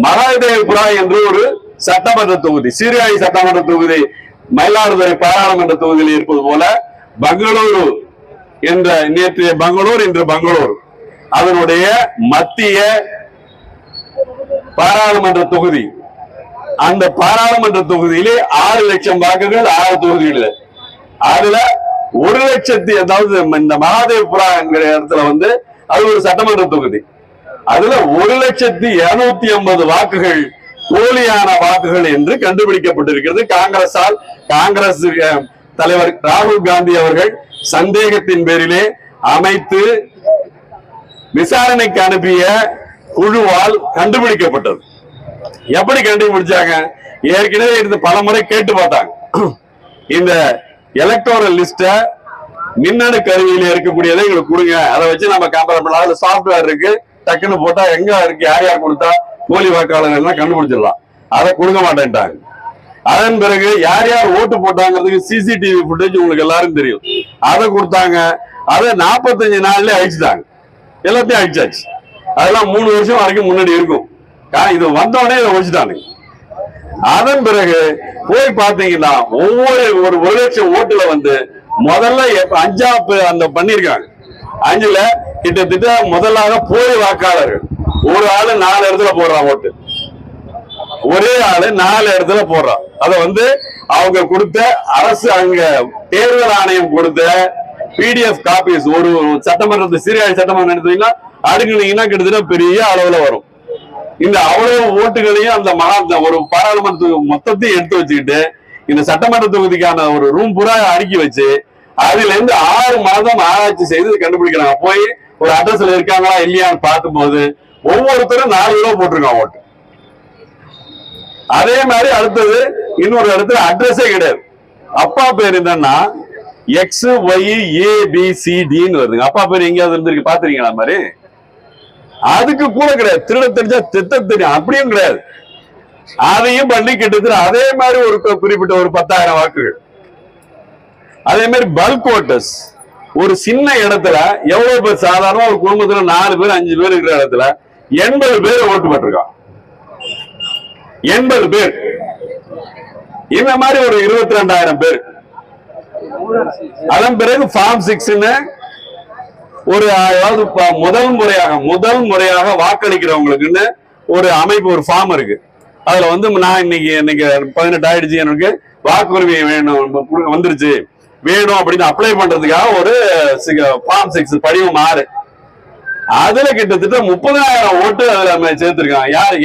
மகாதேவபுரா என்று ஒரு சட்டமன்ற தொகுதி, சீர்காழி சட்டமன்ற தொகுதி மயிலாடுதுறை பாராளுமன்ற தொகுதியில் இருப்பது போல பெங்களூரு என்ற நேற்றைய பெங்களூர் இன்று பெங்களூர் அதனுடைய மத்திய பாராளுமன்ற தொகுதி. அந்த பாராளுமன்ற தொகுதியிலே 6 லட்சம் வாக்குகள் 6 தொகுதிகளில். அதுல 1 லட்சத்தி, அதாவது இந்த மகாதேவபுரா என்கிற இடத்துல அது ஒரு சட்டமன்ற தொகுதி. அதுல 1,250,000 வாக்குகள் போலியான வாக்குகள் என்று கண்டுபிடிக்கப்பட்டிருக்கிறது. காங்கிரஸ் தலைவர் ராகுல் காந்தி அவர்கள் சந்தேகத்தின் பேரிலே அமைத்து விசாரணைக்கு அனுப்பிய குழுவால் கண்டுபிடிக்கப்பட்டது. எப்படி கண்டுபிடிச்சாங்க? ஏற்கனவே இருந்து பல முறை கேட்டு பார்த்தாங்க. இந்த எலக்டோரல் லிஸ்ட மின்னணு கருவியில இருக்கக்கூடியதை எங்களுக்கு கொடுங்க, அதை வச்சு நம்ம கம்பேர் பண்ணலாம். அதுல சாப்ட்வேர் இருக்கு, டக்குன்னு போட்டா எங்க இருக்கு, யார் யார் கொடுத்தா போலி வாக்காளர் எல்லாம் கண்டுபிடிச்சிடலாம். அதை கொடுக்க மாட்டேன்ட்டாங்க. அதன் பிறகு யார் யார் ஓட்டு போட்டாங்கிறதுக்கு சிசிடிவி ஃபுட்டேஜ் உங்களுக்கு எல்லாரும் தெரியும். அதை கொடுத்தாங்க. அதை 45 நாள்ல அழிச்சுட்டாங்க. எல்லாத்தையும் அழிச்சாச்சு. அதெல்லாம் 3 வருஷம் வரைக்கும் முன்னாடி இருக்கும். இது வந்தோடனே இதை ஒழிச்சுட்டாங்க. அதன் பிறகு போய் பாத்தீங்கன்னா ஒவ்வொரு 1 லட்சம் ஓட்டுல முதல்ல 5 அந்த பண்ணிருக்காங்க. 5ல கிட்டத்தட்ட முதலாக போலி வாக்காளர்கள் ஒரு ஆளு 4 இடத்துல போடுறான் ஓட்டு. ஒரே ஆளு 4 இடத்துல போடுறான். அதை அவங்க கொடுத்த அரசு அங்க தேர்தல் ஆணையம் கொடுத்த PDF காப்பீஸ் ஒரு சட்டமன்றத்தை சீர்காழி சட்டமன்றம் எடுத்தீங்கன்னா அடுக்குனீங்கன்னா கிட்டத்தட்ட பெரிய அளவுல வரும். இந்த அவ்வளவு ஓட்டுகளையும் அந்த ஒரு பாராளுமன்ற மொத்தத்தையும் எடுத்து வச்சுக்கிட்டு இந்த சட்டமன்ற தொகுதிக்கான ஒரு ரூம் பூரா அடுக்கி வச்சு அதுல இருந்து 6 மாதம் ஆராய்ச்சி செய்து கண்டுபிடிக்கிறாங்க. போய் ஒரு அட்ரஸ்ல இருக்காங்களா இல்லையான்னு பார்க்கும் போது ஒவ்வொருத்தரும் 4 கிலோ போட்டிருக்கான் ஓட்டு. அதே மாதிரி அடுத்தது இன்னொரு இடத்துல அட்ரஸே கிடையாது. அப்பா பேர் என்னன்னா XYABCDன்னு வருதுங்க. அப்பா பேர் எங்கேயாவது இருந்திருக்கு பாத்துறீங்களா? மாதிரி அதுக்கு கூட கிடையாது. திருட தெரிஞ்சா திட்ட தெரியும், அப்படியும் கிடையாது. அதையும் பண்ணி கிட்டத்தட்ட அதே மாதிரி ஒரு குறிப்பிட்ட ஒரு 10,000 வாக்குகள். அதே மாதிரி பல்க் ஓட்டர்ஸ் ஒரு சின்ன இடத்துல எவ்வளவு பேர், சாதாரண ஒரு குடும்பத்துல 4 பேர் 5 பேர் இருக்கிற இடத்துல 80 பேர் ஓட்டு போட்டிருக்கான். 80 பேர். இந்த மாதிரி ஒரு 22,000 பேர். அதன் பிறகு ஃபார்ம் 6 ஒரு முதல் முறையாக வாக்களிக்கிறவங்களுக்குன்னு ஒரு அமைப்பு, ஒரு ஃபார்ம் இருக்கு. அதுல நான் இன்னைக்கு 18 ஆயிடுச்சு, எனக்கு வாக்குரிமை வேணும், வந்துருச்சு, வேணும் அப்படின்னு அப்ளை பண்றதுக்காக ஒரு ஃபார்ம் 6 படிவம் 6 அதுல கிட்டத்தட்ட 30,000 ஓட்டு அதுல சேர்த்திருக்காங்க. யாரு?